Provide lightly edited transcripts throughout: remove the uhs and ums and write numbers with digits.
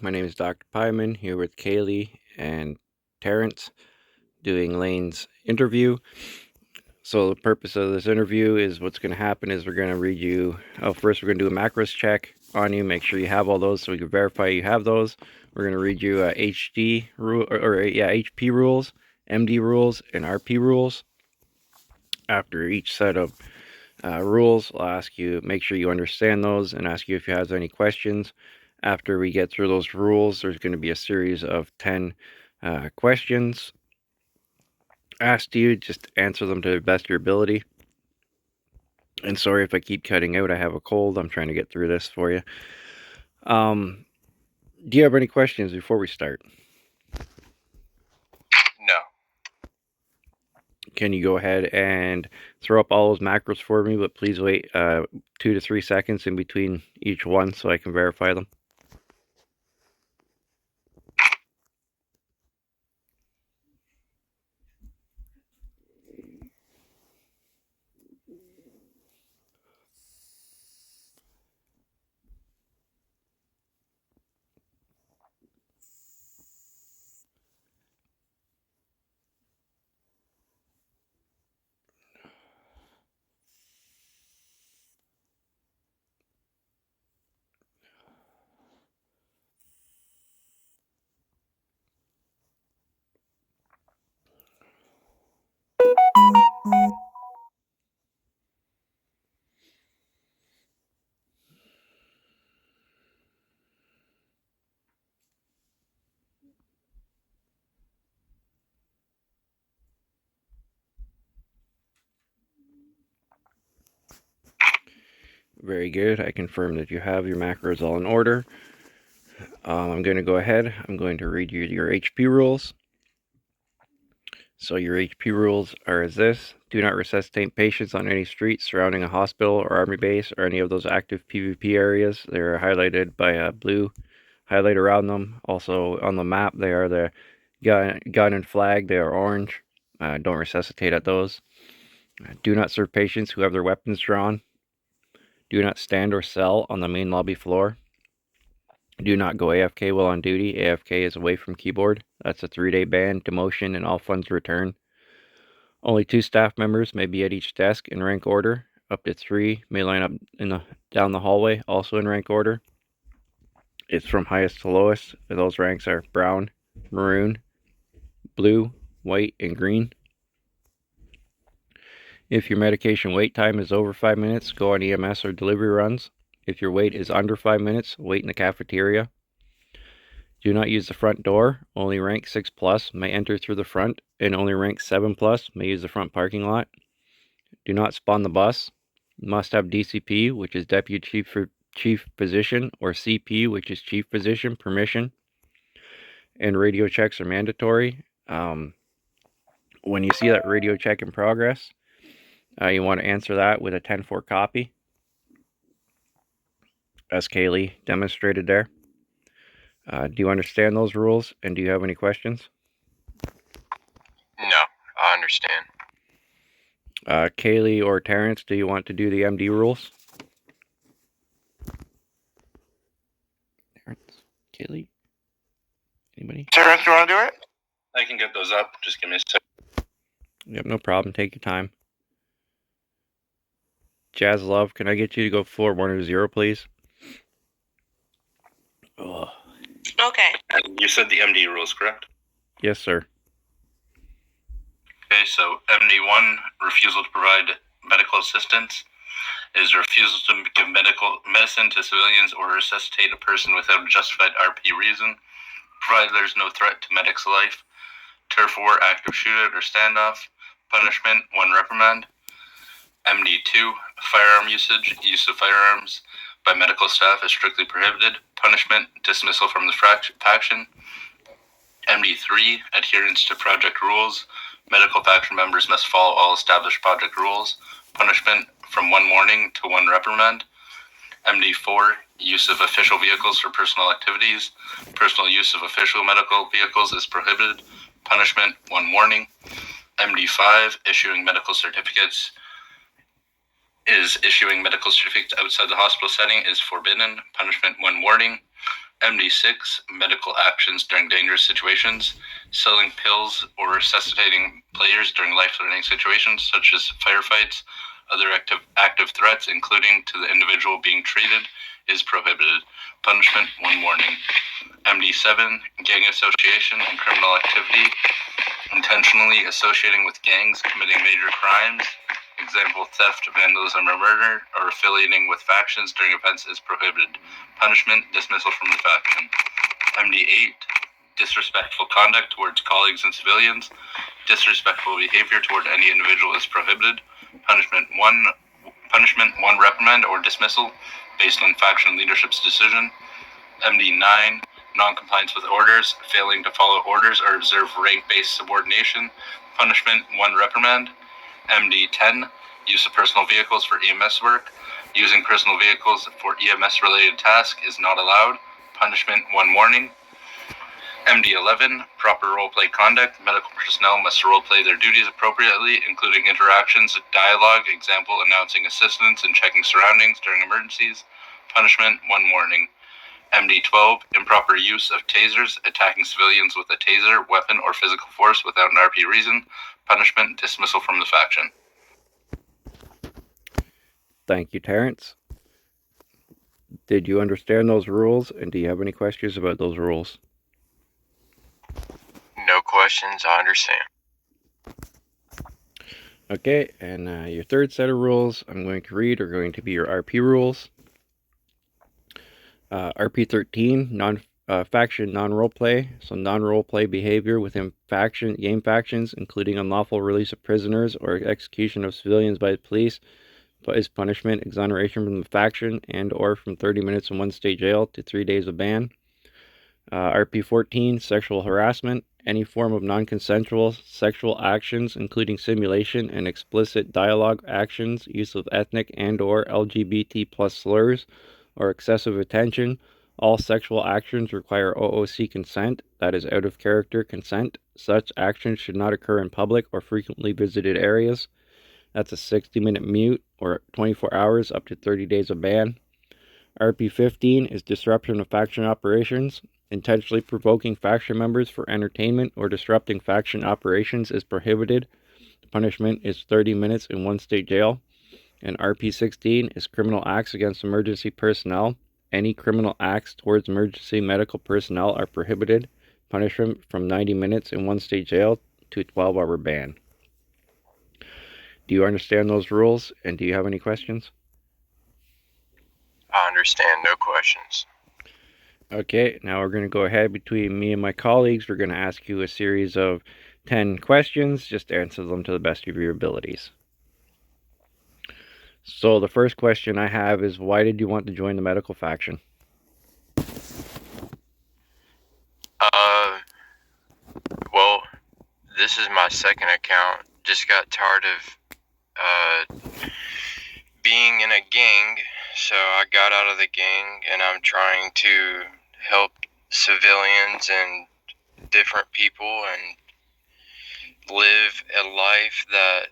My name is Dr. Pyman, here with Kaylee and Terrence doing Layne's interview. So the purpose of this interview is what's going to happen is we're going to read you, first we're going to do a macros check on you, make sure you have all those so we can verify you have those. We're going to read you HD rule, HP rules, MD rules, and RP rules. After each set of rules, I'll ask you, make sure you understand those and ask you if you have any questions. After we get through those rules, there's going to be a series of 10 questions asked you. Just answer them to the best of your ability. And sorry if I keep cutting out. I have a cold. I'm trying to get through this for you. Do you have any questions before we start? No. Can you go ahead and throw up all those macros for me, but please wait 2 to 3 seconds in between each one so I can verify them. Very good. I confirm that you have your macros all in order. I'm going to go ahead. I'm going to read you your HP rules. So your HP rules are as this. Do not resuscitate patients on any street surrounding a hospital or army base or any of those active PvP areas. They're highlighted by a blue highlight around them. Also on the map, they are the gun and flag. They are orange. Don't resuscitate at those. Do not serve patients who have their weapons drawn. Do not stand or sell on the main lobby floor. Do not go AFK while on duty. AFK is away from keyboard. That's a 3-day ban, demotion, and all funds return. Only 2 staff members may be at each desk in rank order. Up to 3 may line up down the hallway, also in rank order. It's from highest to lowest. Those ranks are brown, maroon, blue, white, and green. If your medication wait time is over 5 minutes, go on EMS or delivery runs. If your wait is under 5 minutes, wait in the cafeteria. Do not use the front door. Only rank 6 plus may enter through the front, and only rank 7 plus may use the front parking lot. Do not spawn the bus. Must have DCP, which is Deputy Chief Physician, or CP, which is Chief Physician, permission. And radio checks are mandatory. When you see that radio check in progress, you want to answer that with a 10-4 copy, as Kaylee demonstrated there. Do you understand those rules, and do you have any questions? No, I understand. Kaylee or Terrence, do you want to do the MD rules? Terrence? Kaylee? Anybody? Terrence, you want to do it? I can get those up. Just give me a sec. Yep, no problem. Take your time. Jazz Love, can I get you to go floor 1 or 0, please? Ugh. Okay. And you said the MD rules, correct? Yes, sir. Okay, so MD1, refusal to provide medical assistance, is refusal to give medicine to civilians or resuscitate a person without a justified RP reason, provided there's no threat to medic's life. Turf war, active shootout or standoff. Punishment, 1 reprimand. MD2, firearm usage. Use of firearms by medical staff is strictly prohibited. Punishment, dismissal from the faction. MD3, adherence to project rules. Medical faction members must follow all established project rules. Punishment, from 1 warning to 1 reprimand. MD4, use of official vehicles for personal activities. Personal use of official medical vehicles is prohibited. Punishment, 1 warning. MD5, issuing medical certificates outside the hospital setting is forbidden. Punishment, 1 warning. MD6, medical actions during dangerous situations, selling pills or resuscitating players during life-threatening situations such as firefights, other active threats, including to the individual being treated, is prohibited. Punishment, 1 warning. MD7, gang association and criminal activity, intentionally associating with gangs committing major crimes, example theft, vandalism, or murder, or affiliating with factions during events is prohibited. Punishment, dismissal from the faction. MD8, disrespectful conduct towards colleagues and civilians. Disrespectful behavior toward any individual is prohibited. Punishment, one reprimand or dismissal based on faction leadership's decision. MD9, non-compliance with orders, failing to follow orders or observe rank-based subordination. Punishment, 1 reprimand. MD10, use of personal vehicles for EMS work. Using personal vehicles for EMS-related tasks is not allowed. Punishment, 1 warning. MD11, proper role-play conduct. Medical personnel must role-play their duties appropriately, including interactions, dialogue, example, announcing assistance and checking surroundings during emergencies. Punishment, 1 warning. MD12, improper use of tasers, attacking civilians with a taser, weapon, or physical force without an RP reason. Punishment, dismissal from the faction. Thank you, Terrence. Did you understand those rules, and do you have any questions about those rules? No questions, I understand. Okay, and your third set of rules I'm going to read are going to be your RP rules. RP13, faction non-roleplay. So non-roleplay behavior within game factions, including unlawful release of prisoners or execution of civilians by the police, is punishment, exoneration from the faction, and or from 30 minutes in 1-state jail to 3 days of ban. RP14, sexual harassment. Any form of non-consensual sexual actions, including simulation and explicit dialogue actions, use of ethnic and or LGBT plus slurs, or excessive attention. All sexual actions require OOC consent, that is out of character consent. Such actions should not occur in public or frequently visited areas. That's a 60-minute mute or 24 hours up to 30 days of ban. RP15 is disruption of faction operations. Intentionally provoking faction members for entertainment or disrupting faction operations is prohibited. The punishment is 30 minutes in 1-state jail. And RP16 is criminal acts against emergency personnel. Any criminal acts towards emergency medical personnel are prohibited. Punishment from 90 minutes in 1-state jail to a 12-hour ban. Do you understand those rules, and do you have any questions? I understand, no questions. Okay, now we're going to go ahead between me and my colleagues. We're going to ask you a series of 10 questions. Just answer them to the best of your abilities. So the first question I have is, why did you want to join the medical faction? Well, this is my second account. Just got tired of being in a gang, so I got out of the gang, and I'm trying to help civilians and different people and live a life that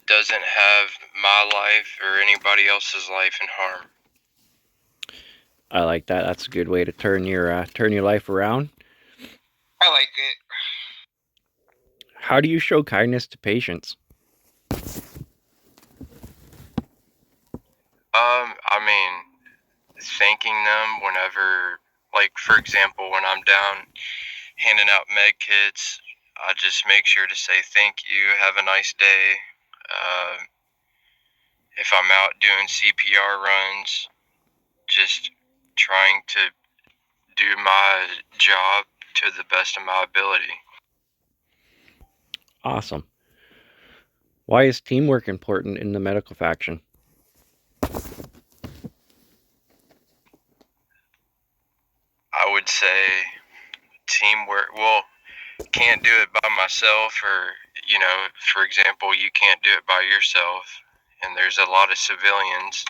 doesn't have my life or anybody else's life in harm. I like that. That's a good way to turn your life around. I like it. How do you show kindness to patients? I mean, thanking them whenever, like, for example, when I'm down handing out med kits, I just make sure to say thank you, have a nice day. If I'm out doing CPR runs, just trying to do my job to the best of my ability. Awesome. Why is teamwork important in the medical faction? I would say teamwork. Well, can't do it by myself, or, you know, for example, you can't do it by yourself, and there's a lot of civilians,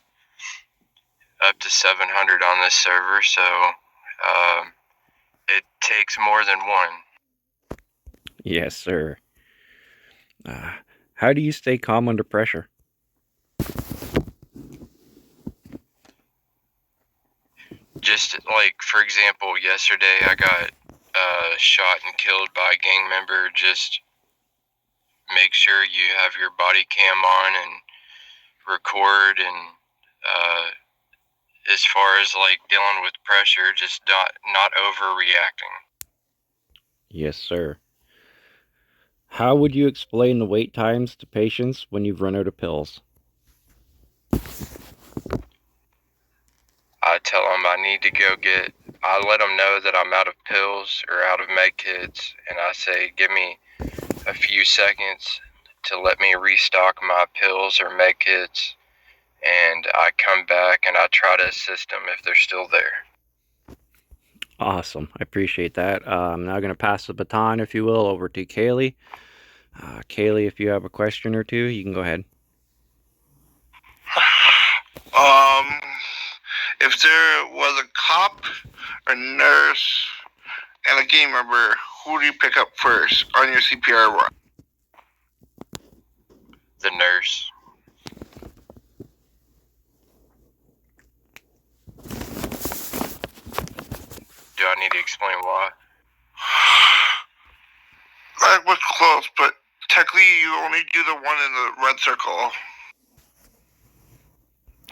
up to 700 on this server, so it takes more than one. Yes, sir. How do you stay calm under pressure? just like, for example, yesterday I got shot and killed by a gang member. Just make sure you have your body cam on and record, and as far as like dealing with pressure, just not overreacting. Yes, sir. How would you explain the wait times to patients when you've run out of pills? I tell them I need to go get, I let them know that I'm out of pills or out of med kits, and I say, give me a few seconds to let me restock my pills or med kits, and I come back and I try to assist them if they're still there. Awesome. I appreciate that. I'm now going to pass the baton, if you will, over to Kaylee. Kaylee, if you have a question or two, you can go ahead. If there was a cop, a nurse, and a gang member, who do you pick up first on your CPR run? The nurse. Do I need to explain why? That was close, but technically you only do the one in the red circle.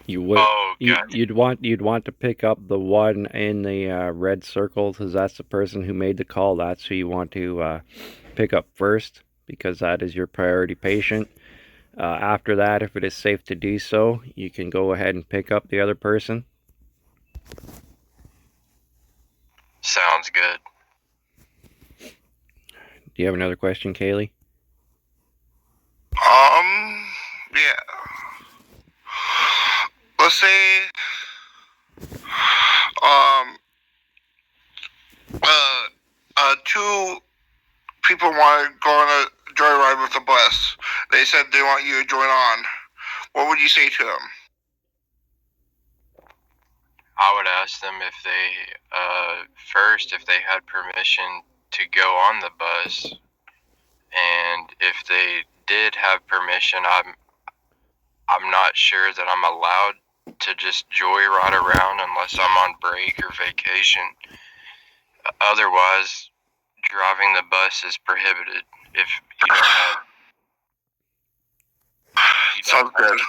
You would. Oh, gotcha. You'd want to pick up the one in the red circle, because that's the person who made the call. That's who you want to pick up first, because that is your priority patient. After that, if it is safe to do so, you can go ahead and pick up the other person. Sounds good. Do you have another question, Kaylee? Yeah. Let's say, two people want to go on a joyride with the bus. They said they want you to join on. What would you say to them? I would ask them if they, first, if they had permission to go on the bus, and if they did have permission, I'm not sure that I'm allowed to just joyride around unless I'm on break or vacation. Otherwise, driving the bus is prohibited if you don't have. Sounds good.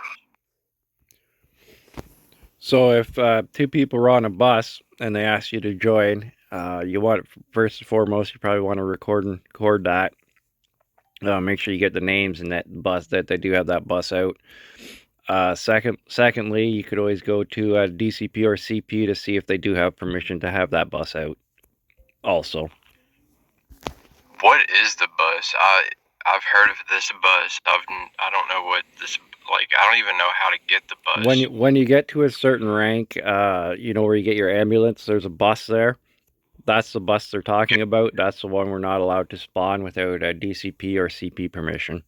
So if two people are on a bus and they ask you to join, you want, first and foremost, you probably want to record that. Make sure you get the names in that bus, that they do have that bus out. Secondly, you could always go to DCP or CP to see if they do have permission to have that bus out. Also, What is the bus? I've heard of this bus. I don't know what this, like, I don't even know how to get the bus. when you get to a certain rank, you know where you get your ambulance. There's a bus there. That's the bus they're talking about. That's the one we're not allowed to spawn without a DCP or CP permission.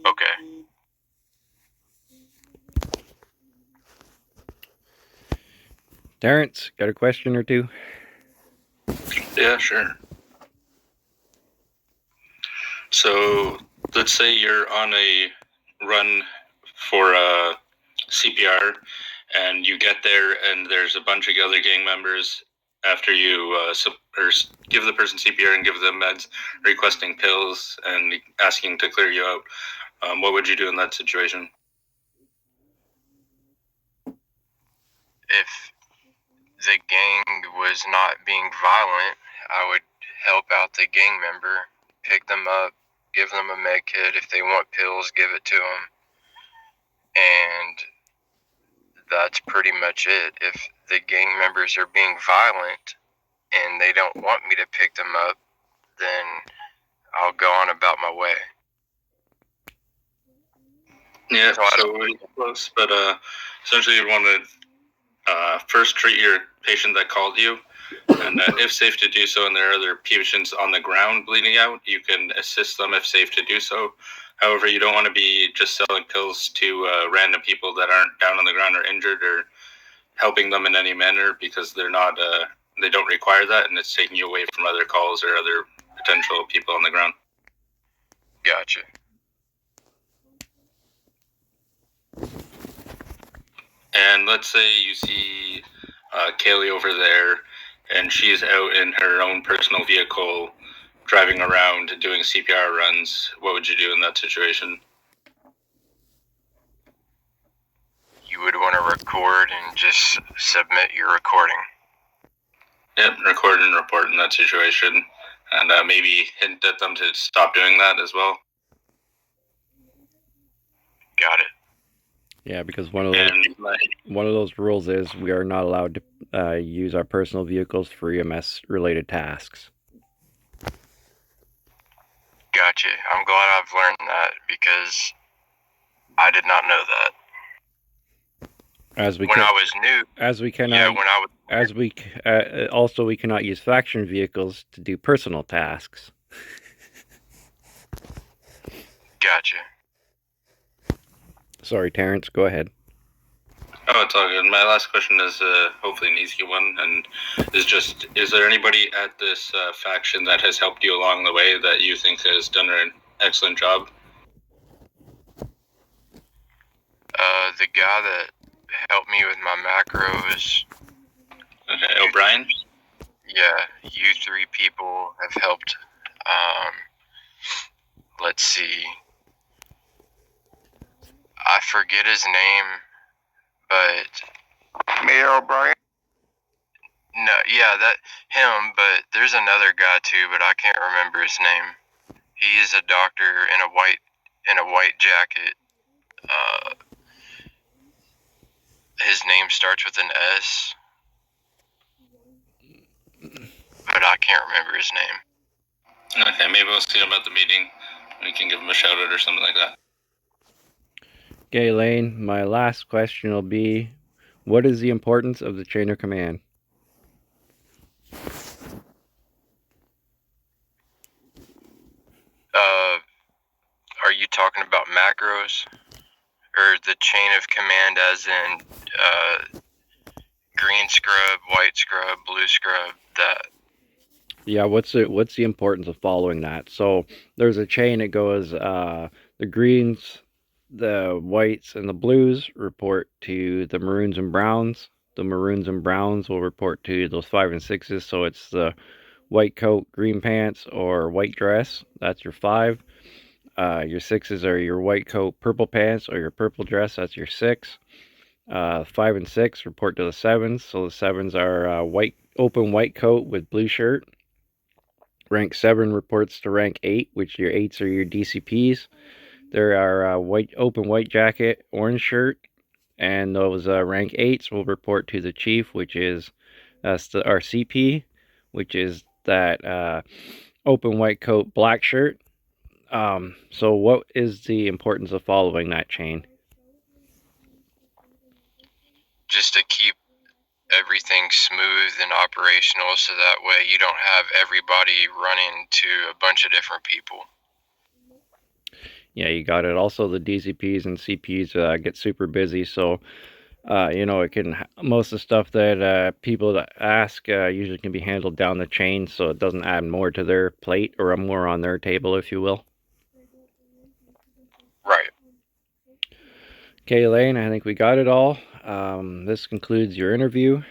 Okay. Terrence, got a question or two? Yeah, sure. So let's say you're on a run for CPR, and you get there, and there's a bunch of other gang members after you give the person CPR and give them meds, requesting pills and asking to clear you out. What would you do in that situation? If the gang was not being violent, I would help out the gang member, pick them up, give them a med kit. If they want pills, give it to them. And that's pretty much it. If the gang members are being violent and they don't want me to pick them up, then I'll go on about my way. Yeah, so we're close, but essentially you want to first treat your patient that called you, and if safe to do so, and there are other patients on the ground bleeding out, you can assist them if safe to do so. However, you don't want to be just selling pills to random people that aren't down on the ground or injured, or helping them in any manner, because they're not, they don't require that, and it's taking you away from other calls or other potential people on the ground. Gotcha. And let's say you see Kaylee over there, and she's out in her own personal vehicle driving around doing CPR runs, what would you do in that situation? You would want to record and just submit your recording. Yep, record and report in that situation, and maybe hint at them to stop doing that as well. Got it. Yeah, because one of those rules is we are not allowed to use our personal vehicles for EMS related tasks. Gotcha. I'm glad I've learned that because I did not know that. Also we cannot use faction vehicles to do personal tasks. Gotcha. Sorry, Terrence, go ahead. Oh, it's all good. My last question is hopefully an easy one, and is there anybody at this faction that has helped you along the way that you think has done an excellent job? The guy that helped me with my macros. Okay, O'Brien? Yeah, you three people have helped. Let's see. I forget his name, but Mayor O'Brien? No, yeah, him, but there's another guy too, but I can't remember his name. He is a doctor in a white jacket. His name starts with an S, but I can't remember his name. Okay, maybe we'll see him at the meeting. We can give him a shout out or something like that. Okay, Layne, my last question will be, what is the importance of the chain of command? Are you talking about macros? Or the chain of command as in green scrub, white scrub, blue scrub, that? Yeah, what's the importance of following that? So there's a chain that goes the greens, the whites, and the blues report to the maroons and browns. The maroons and browns will report to those 5 and 6s. So it's the white coat, green pants, or white dress. That's your 5. Your 6s are your white coat, purple pants, or your purple dress. That's your 6. 5 and 6 report to the 7s. So the 7s are open white coat with blue shirt. Rank 7 reports to rank 8, which your 8s are your DCPs. There are open white jacket, orange shirt, and those rank 8s will report to the chief, which is our CP, which is that open white coat, black shirt. So what is the importance of following that chain? Just to keep everything smooth and operational so that way you don't have everybody running to a bunch of different people. Yeah, you got it. Also, the DCPs and CPs get super busy, so it can most of the stuff that people that ask usually can be handled down the chain, so it doesn't add more to their plate or more on their table, if you will. Right. Okay, Layne, I think we got it all. This concludes your interview.